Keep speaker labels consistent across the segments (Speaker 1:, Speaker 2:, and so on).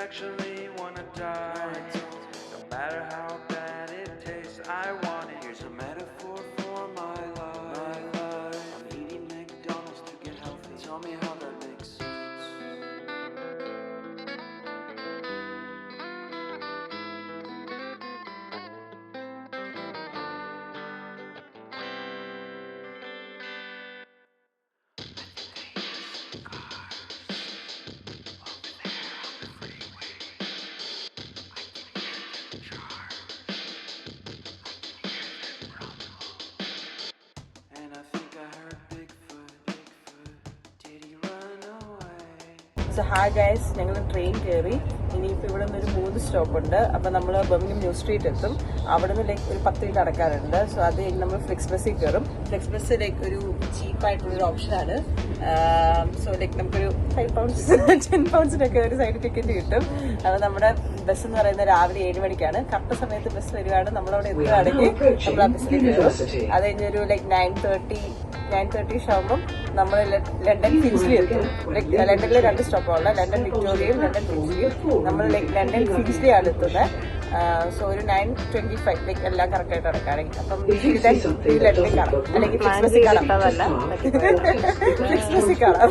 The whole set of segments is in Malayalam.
Speaker 1: actually wanna die. No matter how bad it tastes, I want it. Here's a metaphor for my life. I'm eating McDonald's to get healthy. Tell me how that makes sense.
Speaker 2: So hi guys, ഞങ്ങൾ ട്രെയിൻ കയറി. ഇനിയിപ്പോൾ ഇവിടെ നിന്ന് ഒരു 3 സ്റ്റോപ്പുണ്ട്. അപ്പോൾ നമ്മൾ ബർമിംഗം ന്യൂ സ്ട്രീറ്റ് എത്തും. അവിടെ നിന്ന് ലൈക്ക് ഒരു 10 മിനിറ്റ് നടക്കാറുണ്ട്. സോ അത് കഴിഞ്ഞ് നമ്മൾ ഫ്ലെക്സ് ബസ്സിൽ കയറും. ഫ്ലെക്സ് ബസ് ലൈക്ക് ഒരു ചീപ്പായിട്ടുള്ളൊരു ഓപ്ഷനാണ്. സോ ലൈക്ക് നമുക്കൊരു 5 പൗണ്ട്സ് 10 പൗണ്ട്സിനൊക്കെ ഒരു സൈഡ് ടിക്കറ്റ് കിട്ടും. അപ്പോൾ നമ്മുടെ ബസ് എന്ന് പറയുന്നത് രാവിലെ 7 മണിക്കാണ്. കറക്റ്റ് സമയത്ത് ബസ് വരികയാണ്. നമ്മളവിടെ എത്തുകയാണെങ്കിൽ നമ്മൾ ആ ബസ്സിലേക്ക് കയറും. അത് കഴിഞ്ഞൊരു ലൈക്ക് 9:30 ആകുമ്പം നമ്മൾ ലണ്ടൻ ഫിൻസ്ലി എത്തും. ലണ്ടനിലെ 2 സ്റ്റോപ്പുള്ള ലണ്ടൻ വിക്ടോറിയയും ലണ്ടൻ ഫിൻസ്ലിയും. നമ്മൾ ലൈക്ക് ലണ്ടൻ ഫിൻസ്ലി ആണ് എത്തുന്നത്. സോ ഒരു 9:25 ലൈക്ക് എല്ലാം കറക്റ്റായിട്ട് നടക്കുകയാണെങ്കിൽ അപ്പം ലണ്ടനിൽ കാണാം, അല്ലെങ്കിൽ ഫ്ലിക്സ് ബസ്സിൽ കാണാം.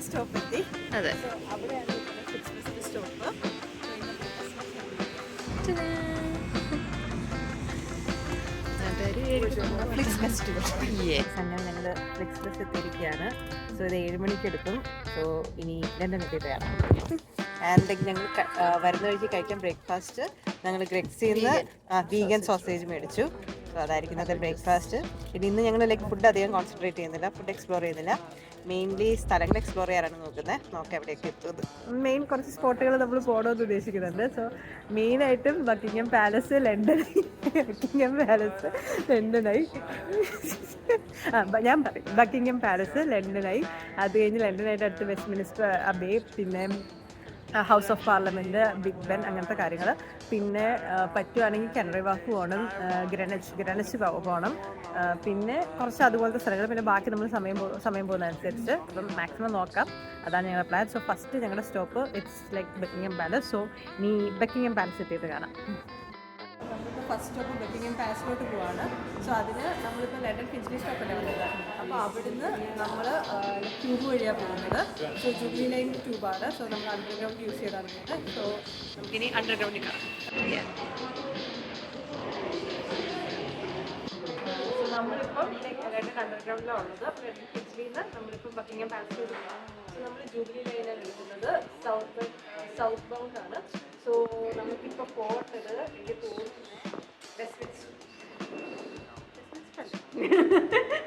Speaker 2: സ്റ്റോപ്പ് എത്തി. അതെ, അവിടെയാണ് ഫ്ലിക്സ് ബസ്സിന്റെ സ്റ്റോപ്പ്. അങ്ങനെ ഞങ്ങൾ ഫ്ലിക്സ് ബസ് എത്തിയിരിക്കുകയാണ്. സോ ഇത് 7 മണിക്ക് എടുക്കും. സോ ഇനി ലണ്ടൻ എത്തിയിട്ട് കാണാം. ആൻഡ് ഞങ്ങൾ വരുന്ന വഴിക്ക് കഴിക്കാൻ ബ്രേക്ക്ഫാസ്റ്റ് ഞങ്ങൾ ഗ്രെക്സിന്ന് വീഗൻ സോസേജ് മേടിച്ചു. സോ അതായിരിക്കും ഇന്നത്തെ ബ്രേക്ക്ഫാസ്റ്റ്. പിന്നെ ഇന്ന് ഞങ്ങൾ ലൈക്ക് ഫുഡ് അധികം കോൺസെൻട്രേറ്റ് ചെയ്യുന്നില്ല, ഫുഡ് എക്സ്പ്ലോർ ചെയ്യുന്നില്ല. മെയിൻലി സ്ഥലങ്ങൾ എക്സ്പ്ലോർ ചെയ്യാനാണ് നോക്കുന്നത്. നോക്കാം എവിടെയൊക്കെ എത്തുന്നത്. മെയിൻ കുറച്ച് സ്പോട്ടുകൾ നമ്മൾ പോകണമെന്ന് ഉദ്ദേശിക്കുന്നുണ്ട്. സോ മെയിനായിട്ടും ബക്കിംഗ്ഹാം പാലസ് ലണ്ടനായി. ഞാൻ പറയും ബക്കിംഗ്ഹാം പാലസ് ലണ്ടനായി. അത് കഴിഞ്ഞ് ലണ്ടനായിട്ട് അടുത്ത് വെസ്റ്റ്മിനിസ്റ്റർ അബേ, പിന്നെ House of Parliament, Big Ben, അങ്ങനത്തെ കാര്യങ്ങൾ. പിന്നെ പറ്റുവാണെങ്കിൽ കനറി വാക്ക് പോകണം, ഗ്രനച്ച് പോകണം. പിന്നെ കുറച്ച് അതുപോലത്തെ സ്ഥലങ്ങൾ. പിന്നെ ബാക്കി നമ്മൾ സമയം പോകുന്നതനുസരിച്ച് അപ്പം മാക്സിമം നോക്കാം. അതാണ് ഞങ്ങളുടെ പ്ലാൻ. സോ ഫസ്റ്റ് ഞങ്ങളുടെ stop it's like Buckingham Palace. So ഇനി ബക്കിംഗ്ഹാം പാലസ് എത്തിയിട്ട് കാണാം. നമ്മളിപ്പോൾ ഫസ്റ്റ് സ്റ്റോപ്പ് ബക്കിംഗ്ഹാം പാലസിലോട്ട് പോവാണ്. സോ അതിന് നമ്മളിപ്പോൾ ലണ്ടൻ ഫിൻസ്ലി സ്റ്റോപ്പല്ലേ വന്നത്. അപ്പോൾ അവിടുന്ന് നമ്മൾ ട്യൂബ് വഴിയാണ് പോകുന്നത്. സോ ജൂബിലി ലൈൻ ട്യൂബാണ്. സോ നമ്മൾ അണ്ടർഗ്രൗണ്ട് യൂസ് ചെയ്താണ് പോകുന്നത്. സോ നമുക്കിനി അണ്ടർഗ്രൗണ്ടിൽ കാണാം. നമ്മളിപ്പം ലണ്ടൻ അണ്ടർഗ്രൗണ്ടിലാണ് ഉള്ളത്. അപ്പോൾ ലണ്ടൻ ഫിൻസ്ലിയിൽ നിന്ന് നമ്മളിപ്പം ബക്കിംഗ്ഹാം പാലസിലോട്ട് പോകാം. സോ നമ്മൾ ജൂബിലി ലൈനാണ് എടുക്കുന്നത്. സൗത്ത് ബൗണ്ട് ആണ്. സോ നമുക്കിപ്പോൾ പോകേണ്ടത് എനിക്ക് തോന്നുന്നു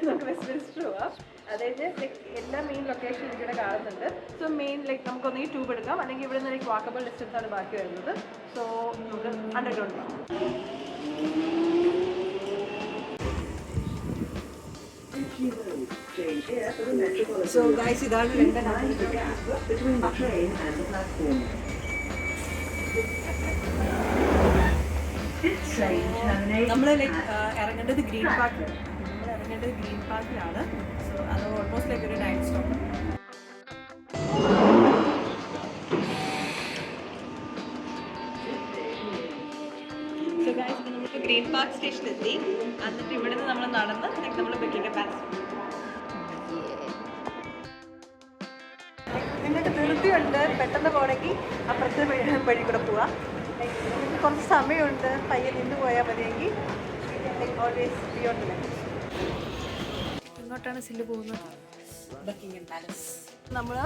Speaker 2: നമുക്ക് വെസ്റ്റ്മിൻസ്റ്റർ പോവാം. അതായത് ലൈക്ക് എല്ലാ മെയിൻ ലൊക്കേഷൻ ഇവിടെ കാണുന്നുണ്ട്. സോ മെയിൻ ലൈക്ക് നമുക്കൊന്നെങ്കിൽ ട്യൂബ് എടുക്കാം, അല്ലെങ്കിൽ ഇവിടെ നിന്ന് ലൈക്ക് വാക്കബിൾ ഡിസ്റ്റൻസ് ആണ് ബാക്കി വരുന്നത്. സോ നമുക്ക് അണ്ടർഗ്രൗണ്ട് പോകാം. സോ ഗൈസ്, ഇതാണ് ലണ്ടൻ. നമ്മൾ ലൈക്ക് ഇറങ്ങേണ്ടത് ഗ്രീൻ പാർക്കിലാണ്. സോ അത് ഓൾമോസ്റ്റ് ലൈക്ക് ഒരു 9 സ്റ്റോപ്പ്. സോ ഗൈസ്, ഇപ്പം നമുക്ക് ഗ്രീൻ പാർക്ക് സ്റ്റേഷൻ എത്തി. എന്നിട്ട് ഇവിടെ നിന്ന് നമ്മൾ നടന്ന് ലൈക്ക് നമ്മൾ ബക്കിംഗ്ഹാം പാലസ്. നിങ്ങൾക്ക് ധൃതിയുണ്ട്, പെട്ടെന്ന് പോകണമെങ്കിൽ അപ്പുറത്തെ വഴി കൂടെ പോവാം. കുറച്ച് സമയമുണ്ട്, പയ്യെ നിന്ന് പോയാൽ മതിയെങ്കിൽ ഓൾവേസ് ബിയോണ്ട് ലൈഫ്. ഇങ്ങോട്ടാണ് സില്ല് പോകുന്നത്, ബക്കിംഗ്ഹാം പാലസ്. നമ്മൾ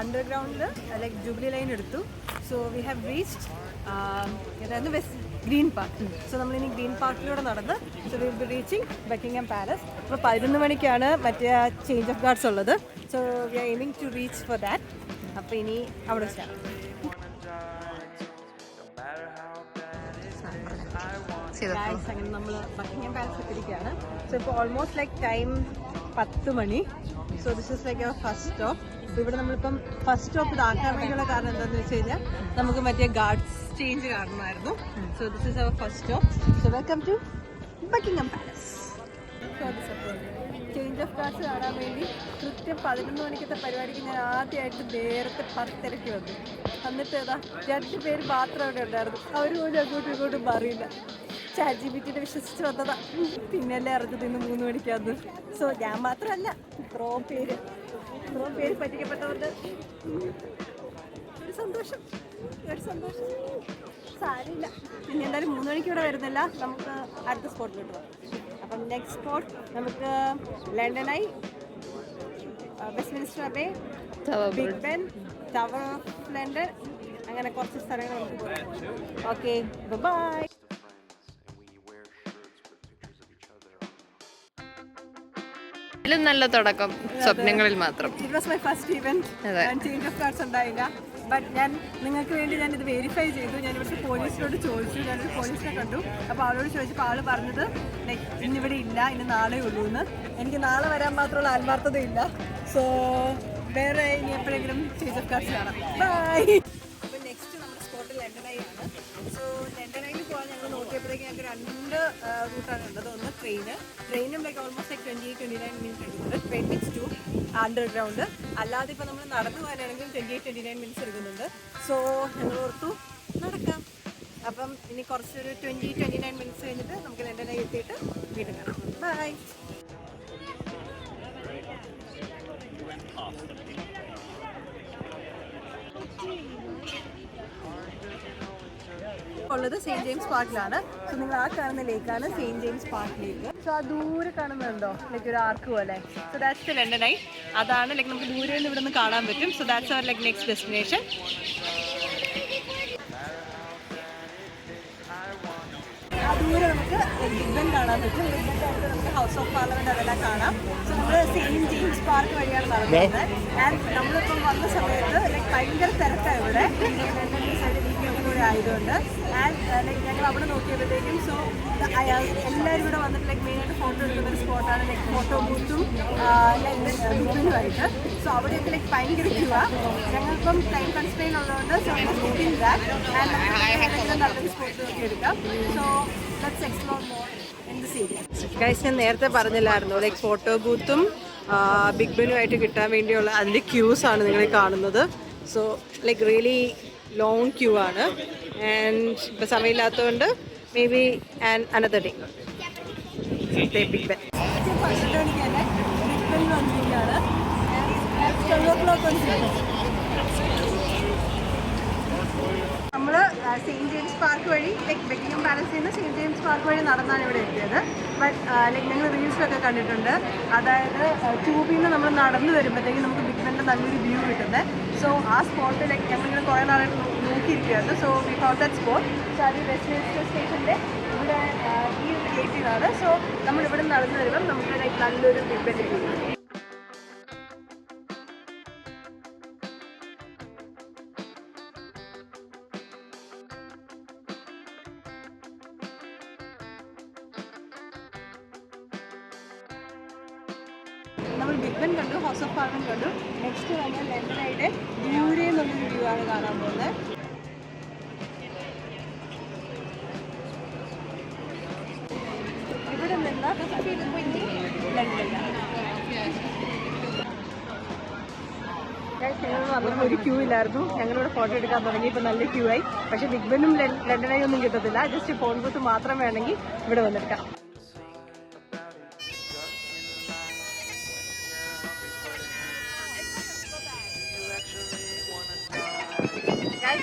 Speaker 2: അണ്ടർഗ്രൗണ്ടിൽ ലൈക്ക് ജൂബിലി ലൈൻ എടുത്തു. സോ വി ഹാവ് റീച്ച്ഡ് ഏതായിരുന്നു ഗ്രീൻ പാർക്ക്. സോ നമ്മളിനി ഗ്രീൻ പാർക്കിലൂടെ നടന്ന് so will be reaching Buckingham Palace. അപ്പോൾ 11 മണിക്കാണ് മറ്റേ ചേഞ്ച് ഓഫ് ഗാർഡ്സ് ഉള്ളത്. So we are aiming to reach for that. അപ്പോൾ ഇനി അവിടെ വെച്ചാണ്. അങ്ങനെ നമ്മൾ ബക്കിംഗ്ഹാം പാലസ് എത്തിയിരിക്കുകയാണ്. സോ ഇപ്പോൾ ഓൾമോസ്റ്റ് ലൈക്ക് ടൈം 10 മണി. So this is like our first stop. അപ്പോൾ ഇവിടെ നമ്മളിപ്പം ഫസ്റ്റ് സ്റ്റോപ്പ് ഇതാക്കാൻ വേണ്ടിയുള്ള കാരണം എന്താണെന്ന് വെച്ച് കഴിഞ്ഞാൽ നമുക്ക് മറ്റേ ഗാർഡ്സ് ചേഞ്ച് കാണണമായിരുന്നു. So this is our first stop. So welcome to Buckingham Palace. So this
Speaker 3: change of cards കാണാൻ വേണ്ടി കൃത്യം 11 മണിക്കത്തെ പരിപാടിക്ക് ഞാൻ ആദ്യമായിട്ട് നേരത്തെ 10:30 വന്നു. എന്നിട്ട് ഏതാ 2 പേര് മാത്രം അവിടെ ഉണ്ടായിരുന്നു. അവർ പോലും അങ്ങോട്ടും ഇങ്ങോട്ടും മാറിയില്ല. ChatGPT വിശ്വസിച്ച് വന്നതാ. പിന്നല്ലേ അറിഞ്ഞത് ഇന്ന് 3 മണിക്കാന്ന്. സോ ഞാൻ മാത്രമല്ല, ഇത്രയും പേര് പറ്റിക്കപ്പെട്ടതുകൊണ്ട് ഒരു സന്തോഷം. സാരമില്ല. ഇനി എന്തായാലും 3 മണിക്ക് ഇവിടെ വരുന്നില്ല. നമുക്ക് അടുത്ത സ്പോട്ടിലോട്ട് പോകാം. അപ്പം നെക്സ്റ്റ് സ്പോട്ട് നമുക്ക് ലണ്ടനായി, Westminster Abbey, Big Ben, Tower of London, അങ്ങനെ കുറച്ച് സ്ഥലങ്ങൾ നമുക്ക് പോകാം. Okay, bye.
Speaker 4: നല്ല തുടക്കം, സ്വപ്നങ്ങളിൽ മാത്രം.
Speaker 3: It was my first event. Change of cards ഉണ്ടായില്ല. ബട്ട് ഞാൻ നിങ്ങൾക്ക് വേണ്ടി ഞാനിത് വെരിഫൈ ചെയ്തു. ഞാൻ ഇവിടുത്തെ പോലീസിനോട് ചോദിച്ചു. ഞാനൊരു പോലീസിനെ കണ്ടു. അപ്പോൾ ആളോട് ചോദിച്ചപ്പോൾ ആൾ പറഞ്ഞത് ലൈക്ക് ഇന്നിവിടെ ഇല്ല, ഇന്ന് നാളെ ഉള്ളൂ എന്ന്. എനിക്ക് നാളെ വരാൻ മാത്രമുള്ള ആത്മാർത്ഥതയില്ല. സോ വേറെ ഇനി എപ്പോഴെങ്കിലും ചേഞ്ച് ഓഫ് കാർഡ്സ് കാണാം. ബൈ. അപ്പോൾ നെക്സ്റ്റ് നമ്മുടെ സ്പോട്ട് ലണ്ടനായി ആണ്. സോ ലണ്ടനായിൽ പോകാൻ ഞങ്ങൾ നോക്കിയപ്പോഴേക്കും ഞങ്ങൾക്ക് 2 റൂട്ടാണ് ഉള്ളത്. ഒന്ന് ട്രെയിനും ലൈക്ക് ഓൾമോസ്റ്റ് ലൈക്ക് 28-29 മിനിറ്റ് എടുക്കുന്നുണ്ട്. Train means to underground. അല്ലാതെ ഇപ്പോൾ നമ്മൾ നടന്നു പോകാനാണെങ്കിൽ 28-29 മിനിറ്റ്സ് എടുക്കുന്നുണ്ട്. സോ ഞങ്ങൾ ഓർത്തു നടക്കാം. അപ്പം ഇനി കുറച്ചൊരു 20-29 മിനിറ്റ്സ് കഴിഞ്ഞിട്ട് നമുക്ക് ലണ്ടനായി എത്തിയിട്ട് വീണ്ടും കാണാം. ബൈ. ഉള്ളത് സെയിൻറ്റ് ജെയിംസ് പാർക്കിലാണ്. സോ നിങ്ങൾ ആ കാണുന്ന ലേക്കാണ് സെയിൻറ്റ് ജെയിംസ് പാർക്ക് ലേക്ക്. സോ ആ ദൂരെ കാണുന്നുണ്ടോ ലൈക്ക് ഒരു ആർക്ക് പോലെ? So that's the London Eye. അതാണ് ലൈക്ക് നമുക്ക് ദൂരെ നിന്ന് ഇവിടെ നിന്ന് കാണാൻ പറ്റും. So that's our like next destination. ആ ദൂരെ നമുക്ക് ബിഗ് ബെൻ കാണാൻ പറ്റും. ബിഗ് ബെൻ്റെ അടുത്ത് നമുക്ക് ഹൗസ് ഓഫ് പാർലമെൻറ്റ് അതെല്ലാം കാണാം. സോ നമ്മൾ സെയിൻറ്റ് ജെയിംസ് പാർക്ക് വഴിയാണ് നടക്കുന്നത്. ആൻഡ് നമ്മളിപ്പം വന്ന സമയത്ത് ലൈക്ക് ഭയങ്കര തിരക്കാണ് ഇവിടെ, ലണ്ടൻ സൈഡ് വീക്കെൻഡിലൂടെ ആയതുകൊണ്ട്. ആൻഡ് ലൈക്ക് ഞങ്ങൾ അവിടെ നോക്കിയപ്പോഴത്തേക്കും സോ എല്ലാവരും ഇവിടെ വന്നിട്ട് ലൈക്ക് മെയിനായിട്ട് ഫോട്ടോ എടുക്കുന്ന ഒരു സ്പോട്ടാണ് ലൈക്ക് ഫോട്ടോ ബൂത്തും ബിഗിനുമായിട്ട്. സോ അവിടെയൊക്കെ ലൈക്ക് ഭയങ്കര ക്യൂവാ. ഞങ്ങൾക്കും ടൈം കൺസ്ട്രെയിൻ ഉള്ളതുകൊണ്ട് സോ സ്പോട്ടിങ് ദാറ്റ് ആൻഡ് നല്ലൊരു സ്പോട്ട് നോക്കി എടുക്കാം. So let's explore more in this area. Guys, ഞാൻ നേരത്തെ പറഞ്ഞില്ലായിരുന്നു ലൈക്ക് ഫോട്ടോ ബൂത്തും ബിഗ് ബെനുമായിട്ട് കിട്ടാൻ വേണ്ടിയുള്ള അതിൻ്റെ ക്യൂസ് ആണ് നിങ്ങൾ കാണുന്നത്. So like really long queue ആണ്. ആൻഡ് ഇപ്പോൾ സമയമില്ലാത്തതുകൊണ്ട് maybe and another day Big Ben. 12 മണിക്ക് തന്നെ ബിഗ് ബെൻ വന്നിരിക്കുകയാണ്. 12 o'clock നമ്മൾ സെയിൻറ്റ് ജെയിംസ് പാർക്ക് വഴി ലൈക്ക് ബക്കിംഗ്ഹാം പാലസിൽ നിന്ന് സെയിൻറ്റ് ജെയിംസ് പാർക്ക് വഴി നടന്നാണ് ഇവിടെ എത്തിയത്. ബട്ട് ലൈക്ക് ഞങ്ങൾ റീൽസിലൊക്കെ കണ്ടിട്ടുണ്ട്, അതായത് ട്യൂബിൽ നിന്ന് നമ്മൾ നടന്നു വരുമ്പോഴത്തേക്കും നമുക്ക് ബിഗ് ബെൻ്റെ നല്ലൊരു വ്യൂ കിട്ടുന്നത്. സോ ആ സ്പോട്ട് ലൈക്ക് ഞങ്ങളിങ്ങനെ കുറേ നാളായിട്ട് നോക്കിയിരിക്കുകയായിരുന്നു. So we found that spot. So അത് വെസ്റ്റ്മിൻസ്റ്റർ സ്റ്റേഷൻ്റെ ഇവിടെ ഈ ഒരു ഗേറ്റിലാണ്. സോ നമ്മൾ ഇവിടെ നടന്നു വരുമ്പം നമുക്ക് ലൈക്ക് നല്ലൊരു ബിഗ് ബെൻ്റെ വ്യൂ കിട്ടും. നമ്മൾ ബിഗ് ബെൻ കണ്ടു, ഹൗസ് ഓഫ് പാർലമെൻറ്റ് കണ്ടു. നെക്സ്റ്റ് നമ്മൾ ലണ്ടനായിട്ട് ദൂരെ എന്നുള്ളൊരു വ്യൂ ആണ് കാണാൻ പോകുന്നത്. ഇവിടെ നിന്ന് ലണ്ടനിലാണ്. ഞങ്ങൾ വന്നപ്പോൾ ഒരു ക്യൂ ഇല്ലായിരുന്നു. ഞങ്ങളിവിടെ ഫോട്ടോ എടുക്കാൻ തുടങ്ങി. ഇപ്പോൾ നല്ല ക്യൂ ആയി. പക്ഷേ ബിഗ് ബെന്നും ലണ്ടനായി ഒന്നും കിട്ടത്തില്ല. ജസ്റ്റ് ഫോൺ ബൂത്ത് മാത്രം വേണമെങ്കിൽ ഇവിടെ വന്നെടുക്കാം.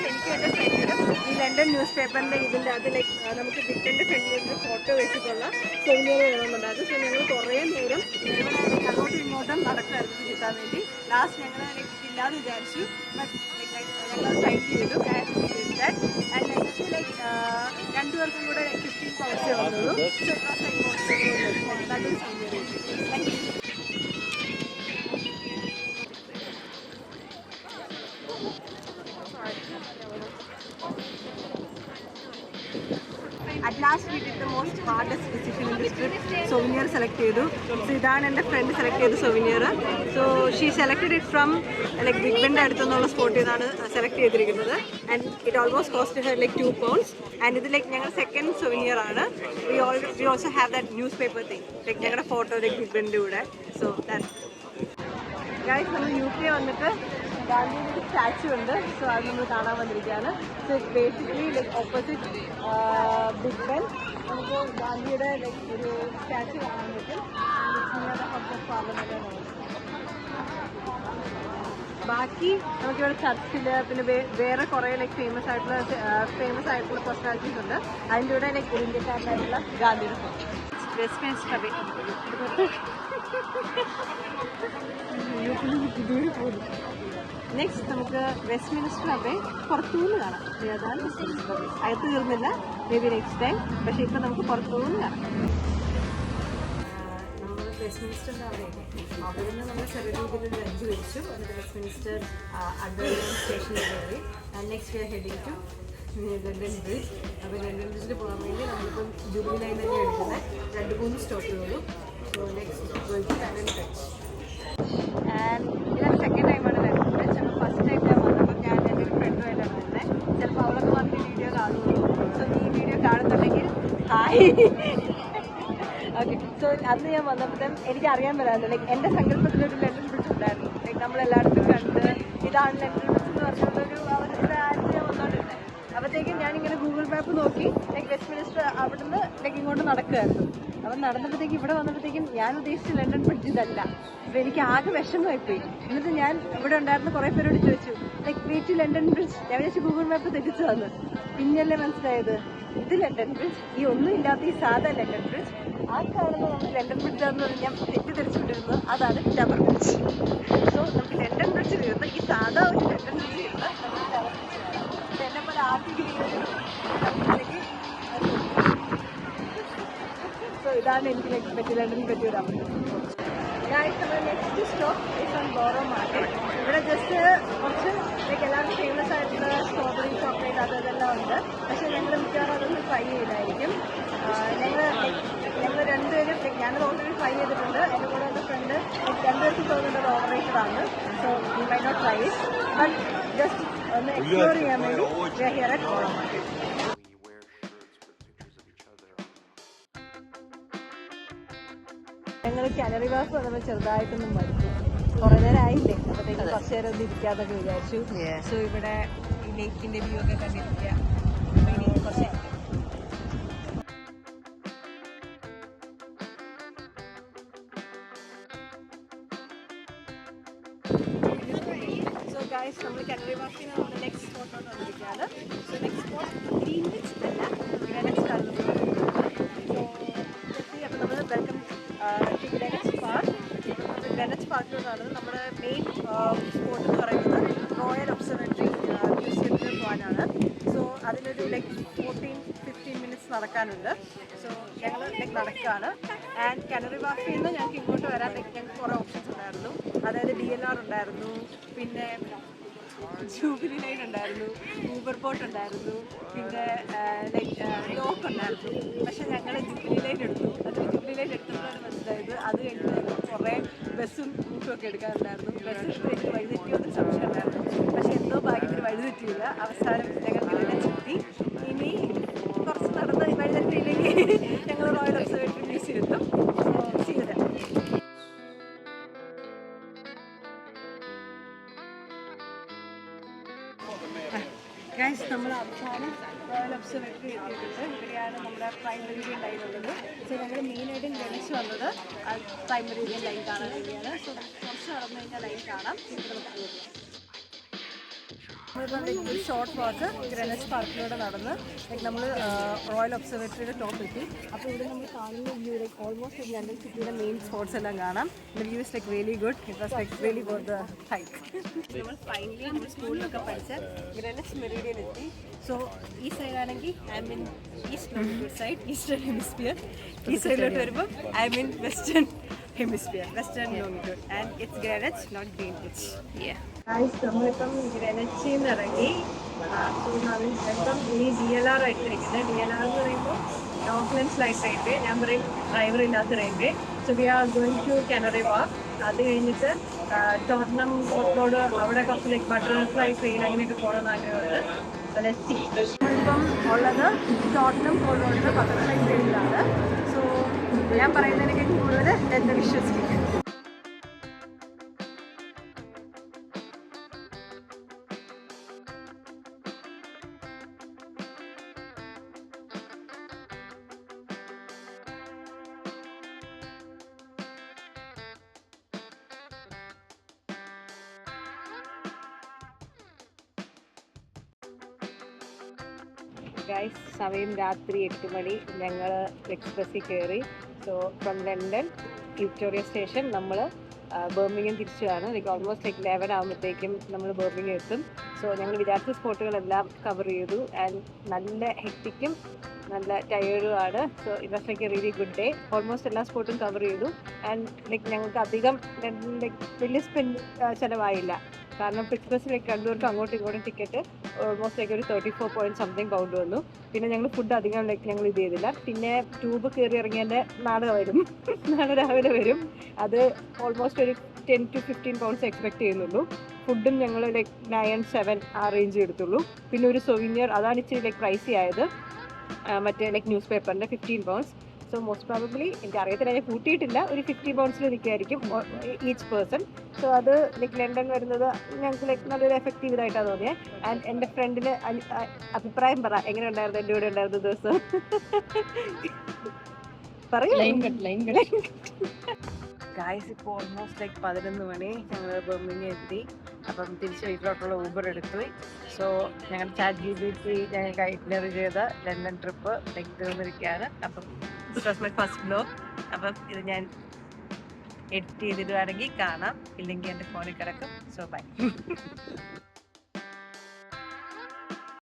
Speaker 3: എനിക്ക് എൻ്റെ ഫ്രണ്ടിലും ഈ ലണ്ടൻ ന്യൂസ് പേപ്പറിൻ്റെ ഇതിൻ്റെ അത് ലൈക്ക് നമുക്ക് ബിഗ് ബെൻ്റെ ഫ്രണ്ടിലൊരു ഫോട്ടോ വെച്ചിട്ടുള്ള സൗകര്യം വേണമെന്നുണ്ടായിരുന്നു. സോ ഞങ്ങൾ കുറേ നേരം ഇവിടെ അങ്ങോട്ടും ഇങ്ങോട്ടും നടക്കുമായിരുന്നു കിട്ടാൻ വേണ്ടി. ലാസ്റ്റ് ഞങ്ങൾ ലൈക്ക് ഇല്ലാതെ വിചാരിച്ചു. ബട്ട് ഞങ്ങൾ ഫൈൻഡ് ചെയ്തു. ആൻഡ് ഞങ്ങൾക്ക് ലൈക്ക് 2 പേർക്കും കൂടെ 15 pounds വന്നുള്ളൂ. സോ ഇറ്റ് വാസ് ലൈക്ക് നല്ലൊരു സൗകര്യം. Thank you. At last we did the most hardest decision in this trip. Souvenir select ചെയ്തു. സോ ഇതാണ് എൻ്റെ ഫ്രണ്ട് സെലക്ട് ചെയ്ത souvenir. So she selected it from like big ബെൻ്റെ അടുത്തുനിന്നുള്ള സ്പോട്ടിൽ നിന്നാണ് സെലക്ട് ചെയ്തിരിക്കുന്നത്. And it almost cost her like £2. And ഇത് ലൈക്ക് ഞങ്ങളുടെ സെക്കൻഡ് സൊവിനിയർ ആണ്. We also have that newspaper thing like ഞങ്ങളുടെ ഫോട്ടോ ലൈക്ക് ബിഗ് ബെൻ്റെ കൂടെ. So that's guys. നമ്മൾ UK വന്നിട്ട് ഗാന്ധിയുടെ ഒരു സ്റ്റാച്ചു ഉണ്ട്. സോ അത് നമ്മൾ കാണാൻ വന്നിരിക്കുകയാണ്. So it's basically like opposite Big Ben. നമുക്ക് ഗാന്ധിയുടെ ലൈക്ക് ഒരു സ്റ്റാച്ചു കാണാൻ പറ്റും. House of Parliament. ബാക്കി നമുക്കിവിടെ ചർച്ചിൽ പിന്നെ വേറെ കുറേ ലൈക്ക് ഫേമസ് ആയിട്ടുള്ള പേഴ്സണാലിറ്റീസ് ഉണ്ട്. അതിൻ്റെ കൂടെ ലൈക്ക് ഇന്ത്യക്കാരനായിട്ടുള്ള ഗാന്ധിയുടെ വെസ്റ്റ്മിൻസ്റ്റർ അബേ. നെക്സ്റ്റ് നമുക്ക് വെസ്റ്റ്മിൻസ്റ്റർ അബേ പുറത്തുനിന്ന് കാണാം. അതാണ് വെസ്റ്റ്മിൻസ്റ്റർ അബേ. അകത്ത് തീർന്നില്ല, മേ ബി നെക്സ്റ്റ് ടൈം. പക്ഷേ ഇപ്പം നമുക്ക് പുറത്തുനിന്ന് കാണാം. നമ്മൾ വെസ്റ്റ്മിൻസ്റ്ററിൻ്റെ അവിടെ നിന്ന് നമ്മൾ ചെറിയ രീതിയിൽ ലഞ്ച് കഴിച്ചു. എന്നിട്ട് വെസ്റ്റ്മിൻസ്റ്റർ അണ്ടർഗ്രൗണ്ട് സ്റ്റേഷനിൽ കയറി. Next we are heading to London Bridge. അപ്പോൾ ലണ്ടൻ ബ്രിഡ്ജിൽ പോകാൻ വേണ്ടി നമ്മളിപ്പം ജൂബിലി ലൈൻ തന്നെ എടുക്കുന്നത്. 2-3 സ്റ്റോപ്പുകളുള്ളൂ. So next going to London Bridge. And ഇതാണ് സെക്കൻഡ് ടൈമാണ് ലണ്ടൻ ബ്രിഡ്ജ്. അപ്പോൾ ഫസ്റ്റ് ടൈം ഞാൻ വന്നപ്പോൾ ഞാൻ എൻ്റെ ഒരു ഫ്രണ്ടുമായിട്ടാണ് വരുന്നത്. ചിലപ്പോൾ അവളൊക്കെ വന്ന് ഈ വീഡിയോ കാണുള്ളൂ. സോ ഈ വീഡിയോ കാണുന്നുണ്ടെങ്കിൽ ഹായ്. ഓക്കെ. സോ അന്ന് ഞാൻ വന്നപ്പോഴത്തേക്കും എനിക്കറിയാൻ പറ്റായിരുന്നു ലൈക്ക് എൻ്റെ സങ്കല്പത്തിലൊരു ലണ്ടൻ ബ്രിഡ്ജ് ഉണ്ടായിരുന്നു. ലൈക്ക് നമ്മളെല്ലായിടത്തും കണ്ട് ഇതാണ് ലണ്ടൻ ബ്രിഡ്ജ് എന്ന് പറഞ്ഞുള്ളൊരു ആഴ്ച ഞാൻ വന്നോണ്ടിരുന്നത്. അപ്പോഴത്തേക്കും ഞാനിങ്ങനെ ഗൂഗിൾ മാപ്പ് നോക്കി ലൈക്ക് വെസ്റ്റ്മിൻസ്റ്റർ അവിടുന്ന് ലൈക്ക് ഇങ്ങോട്ട് നടക്കുമായിരുന്നു. അപ്പം നടന്നപ്പോഴത്തേക്കും ഇവിടെ വന്നപ്പോഴത്തേക്കും ഞാൻ ഉദ്ദേശിച്ച ലണ്ടൻ ബ്രിഡ്ജ് ഇതല്ല. അപ്പോൾ എനിക്ക് ആകെ വിഷമമായിപ്പോയി. എന്നിട്ട് ഞാൻ ഇവിടെ ഉണ്ടായിരുന്ന കുറേ പേരോട് ചോദിച്ചു ലൈക്ക് വെയിറ്റ് ലണ്ടൻ ബ്രിഡ്ജ്. ഞാൻ വിചാരിച്ചു ഗൂഗിൾ മാപ്പ് തെറ്റിച്ചു തന്നു. പിന്നല്ലേ മനസ്സിലായത് ഇത് ലണ്ടൻ ബ്രിഡ്ജ്, ഈ ഒന്നും ഇല്ലാത്ത ഈ സാധാ ലണ്ടൻ ബ്രിഡ്ജ്. ആ കാണുന്ന നമുക്ക് ലണ്ടൻ ബ്രിഡ്ജ് ആണെന്ന് പറഞ്ഞ് ഞാൻ തെറ്റിദ്ധരിച്ചുകൊണ്ടിരുന്നത് അതാണ് ടവർ ബ്രിഡ്ജ്. സോ നമുക്ക് ലണ്ടൻ ബ്രിഡ്ജ് തീർന്ന് ഈ സാധാ ഒരു ലണ്ടൻ ബ്രിഡ്ജ് തീർന്ന് നമുക്ക് ടവർ ബ്രിഡ്ജ്. എന്നെ പോലെ ആർട്ടിക്കലിലേക്ക്. സോ ഇതാണ് എനിക്ക് ലൈക്ക് പറ്റിയ ലണ്ടനിൽ പറ്റിയ ഒരു അവസ്ഥ. നമ്മുടെ next stop is on borrow market. ഇവിടെ ജസ്റ്റ് കുറച്ച് ലൈക്ക് എല്ലാവർക്കും ഫേമസ് ആയിട്ടുള്ള സ്ട്രോബെറി ചോക്ലേറ്റ് അതെല്ലാം ഉണ്ട്. പക്ഷേ ഞങ്ങൾ മിക്കവാറും അതൊന്നും ട്രൈ ചെയ്തായിരിക്കും. ഞങ്ങൾ രണ്ടുപേരും ഞാനത് ഓൾറെഡി ട്രൈ ചെയ്തിട്ടുണ്ട്. എൻ്റെ കൂടെ എൻ്റെ ഫ്രണ്ട് 2 ദിവസം തോന്നുന്നത് ഓവർ റേറ്റഡ് ആണ്. So we may not try it. But just ഒന്ന് എക്സ്പ്ലോർ ചെയ്യാൻ വേണ്ടി ഹിയർ അറ്റ് ബോറോ മാർക്കറ്റ്. ഞങ്ങൾ കാനറി വാഫ് വന്നപ്പോൾ ചെറുതായിട്ടൊന്നും മടുത്തു. കുറേ നേരം ആയില്ലേ, അപ്പോഴത്തേക്കും കുറച്ച് നേരം ഒന്ന് ഇരിക്കാന്നൊക്കെ വിചാരിച്ചു. സോ ഇവിടെ ഈ ലേക്കിൻ്റെ വ്യൂ ഒക്കെ കണ്ടിരിക്കുക. അപ്പോൾ ഇനി കുറച്ച് ഗൈസ് നമ്മൾ കാനറി വാഫിൽ നിന്ന് നമ്മുടെ നെക്സ്റ്റ് സ്പോട്ടോട്ട് വന്നിരിക്കുകയാണ്. സോ നെക്സ്റ്റ് സ്പോട്ട് ഗ്രീൻവിച്ച് അല്ല, ഗ്രെനച്ച് ആണ്. സോ അപ്പോൾ നമ്മൾ വെൽക്കം ടു ഗ്രെനച്ച് പാർക്ക്. നമ്മൾ ഗ്രെനച്ച് പാർക്കിലോട്ടാണ് നമ്മുടെ മെയിൻ സ്പോട്ട് എന്ന് പറയുന്നത്. റോയൽ ഒബ്സർവേറ്ററി മ്യൂസിയത്തിൽ പോകാനാണ്. സോ അതിനൊരു ലൈക്ക് 14-15 മിനിറ്റ്സ് നടക്കാനുണ്ട്. സോ ഞങ്ങൾ ലൈക്ക് നടക്കുകയാണ്. ആൻഡ് കാനറി വാഫിൽ നിന്ന് ഞങ്ങൾക്ക് ഇങ്ങോട്ട് വരാൻ ലൈക്ക് ഞങ്ങൾക്ക് കുറേ ഓപ്ഷൻസ് ഉണ്ടായിരുന്നു. അതായത് DLR ഉണ്ടായിരുന്നു, പിന്നെ ജൂബിലി ലൈൻ ഉണ്ടായിരുന്നു, ഊബർ ബോട്ട് ഉണ്ടായിരുന്നു, പിന്നെ ലൈക്ക് ലോക്ക് ഉണ്ടായിരുന്നു. പക്ഷേ ഞങ്ങൾ ജൂബിലി ലൈൻ എടുത്തു. അതിൽ ജൂബിലി ലൈൻ എടുത്തപ്പോഴാണ് മനസ്സിലായത് അത് കഴിഞ്ഞ് കുറേ ബസ്സും ഒക്കെ എടുക്കാറുണ്ടായിരുന്നു. ബസ് എടുത്ത് എനിക്ക് വഴിതെറ്റിയൊന്നും സംശയം ഉണ്ടായിരുന്നു. പക്ഷേ എന്തോ ഭാഗ്യത്തിന് വഴിതെറ്റിയില്ല. അവസാനം ഞങ്ങൾക്ക് ഇവിടെ ചുറ്റി. ഇനി കുറച്ച് നടന്ന് വഴിതെറ്റിയില്ലെങ്കിൽ ഞങ്ങൾ റോയൽ ഒബ്സർവേറ്ററി മ്യൂസിയം എത്തും. ചെയ്തത് ഗൈസ് നമ്മൾ അവസാനം റോയൽ ഒബ്സർവേറ്ററി എത്തിയിട്ടുണ്ട്. ഇവിടെയാണ് നമ്മുടെ പ്രൈം മെറിഡിയൻ ലൈൻ ഉള്ളത്. സോ ഞങ്ങൾ മെയിനായിട്ടും ഗണിച്ച് വന്നത് ആ പ്രൈം മെറിഡിയൻ ലൈൻ കാണാൻ വേണ്ടിയാണ്. സോ കുറച്ച് നടന്നു കഴിഞ്ഞാൽ ലൈൻ കാണാം. ഇവിടെ നമുക്ക് നമ്മളിപ്പം ഒരു ഷോർട്ട് വാക്ക് ഗ്രെനച്ച് പാർക്കിലൂടെ നടന്ന് ലൈക്ക് നമ്മൾ റോയൽ ഒബ്സർവേറ്ററിയുടെ ടോപ്പ് എത്തി. അപ്പോൾ ഇവിടെ നമ്മൾ കാണുന്ന വ്യൂ ലൈക്ക് ഓൾമോസ്റ്റ് ലണ്ടൻ സിറ്റിയുടെ മെയിൻ സ്പോട്ട്സ് എല്ലാം കാണാം. The view is like really good. It was like really good the hike. നമ്മൾ ഫൈനലി നമ്മൾ സ്കൂളിലൊക്കെ പഠിച്ച ഗ്രെനച്ച് മെറിഡിയൻ എത്തി. സോ ഈ സൈഡാണെങ്കിൽ I mean east side, eastern hemisphere. ഈ സൈഡിലോട്ട് വരുമ്പോൾ I mean western hemisphere, western longitude. And it's Greenwich, not Greenwich. നമ്മളിപ്പം ഗ്രെനച്ചിൽ നിന്ന് ഇറങ്ങി രണ്ടും ഇനി DLR ആയിട്ട് ഇരിക്കുന്നത്. DLR എന്ന് പറയുമ്പോൾ ഡോക്യുമെന്റ്സ് ലൈറ്റ് റെയിൽവേ, ഞാൻ പറയും ഡ്രൈവർ ഇല്ലാത്ത railway. So we are going to Canary വാക്ക്. അത് കഴിഞ്ഞിട്ട് ടോട്ടനം കോർട്ടിലോട് അവിടെ കുറച്ച് ലൈക്ക് ബട്ടർഫ്ലൈ ട്രെയിൻ അങ്ങനെയൊക്കെ പോകണമെന്ന് ആഗ്രഹമുണ്ട്. നമ്മളിപ്പം ഉള്ളത് ടോട്ടനം കോർട്ടിലോട്ട് ബട്ടർഫ്ലൈ ട്രെയിനിലാണ്. സോ ഞാൻ പറയുന്നതിനൊക്കെ കൂടുതൽ എന്നെ വിശ്വസിക്കും. ഗൈസ്, സമയം രാത്രി 8 മണി. ഞങ്ങൾ എക്സ്പ്രസ്സിൽ കയറി. So from London Victoria station നമ്മൾ ബർമിംഗം തിരിച്ചുമാണ്. ലൈക്ക് ഓൾമോസ്റ്റ് ലൈക്ക് 11 ആകുമ്പോഴത്തേക്കും നമ്മൾ ബർമിംഗം എത്തും. സോ ഞങ്ങൾ വിചാരിച്ച സ്പോട്ടുകളെല്ലാം കവർ ചെയ്തു. ആൻഡ് നല്ല ഹെക്റ്റിക്കും നല്ല ടയേർഡുമാണ്. So it was like a really good day. Almost എല്ലാ സ്പോട്ടും കവർ ചെയ്തു. ആൻഡ് ലൈക്ക് ഞങ്ങൾക്ക് അധികം ലൈക്ക് വലിയ ചിലവായില്ല. കാരണം എക്സ്പ്രസ്സിലേക്ക് രണ്ടുപേർക്കും അങ്ങോട്ടും ഇങ്ങോട്ടും ടിക്കറ്റ് ഓൾമോസ്റ്റ് ലൈക്ക് ഒരു 34 പൗണ്ട് വന്നു. പിന്നെ ഞങ്ങൾ ഫുഡ് അധികം ലൈക്ക് ഞങ്ങൾ ഇത് ചെയ്തില്ല. പിന്നെ ട്യൂബ് കയറി ഇറങ്ങിയതിൻ്റെ നാളെ രാവിലെ വരും. അത് ഓൾമോസ്റ്റ് ഒരു 10 to 15 പൗണ്ട്സ് എക്സ്പെക്ട് ചെയ്യുന്നുള്ളൂ. ഫുഡും ഞങ്ങൾ ലൈക്ക് 9-7 ആ റേഞ്ച് എടുത്തുള്ളൂ. പിന്നെ ഒരു സൊവീനിയർ, അതാണ് ഇച്ചിരി ലൈക്ക് പ്രൈസി ആയത്. മറ്റേ ലൈക്ക് ന്യൂസ് പേപ്പറിൻ്റെ 15 പൗണ്ട്സ്. സോ മോസ്റ്റ് പ്രോബബ്ലി എനിക്ക് അറിയത്തില്ല, ഞാൻ കൂട്ടിയിട്ടില്ല, ഒരു 50 പൗണ്ട്സിൽ നിൽക്കുമായിരിക്കും ഈച്ച് പേഴ്സൺ. സോ അത് ലൈക്ക് ലണ്ടൻ വരുന്നത് ഞങ്ങൾക്ക് ലൈക്ക് നല്ലൊരു എഫക്റ്റീവ് ഇതായിട്ടാണ് തോന്നിയത്. ആൻഡ് എൻ്റെ ഫ്രണ്ടിന് അഭിപ്രായം പറ, എങ്ങനെ ഉണ്ടായിരുന്നു എൻ്റെ കൂടെ ഉണ്ടായിരുന്ന ദിവസം? പറയൂ. ഗായ്സ്, ഇപ്പോൾ ഓൾമോസ്റ്റ് ലൈക്ക് 11 മണി. ഞങ്ങൾ ബർമിംഗം എത്തി. അപ്പം തിരിച്ച് വീട്ടിലോട്ടുള്ള ഊബർ എടുത്തു. സോ ഞങ്ങൾ ChatGPT ഞങ്ങൾക്ക് ഐറ്റിനറി ചെയ്ത ലണ്ടൻ ട്രിപ്പ് ലൈക്ക് തീർന്നിരിക്കുകയാണ്. അപ്പം this was my first vlog. അപ്പം ഇത് ഞാൻ എഡിറ്റ് ചെയ്തിടുവാണെങ്കിൽ കാണാം, ഇല്ലെങ്കിൽ എൻ്റെ ഫോണിൽ കിടക്കും. So by.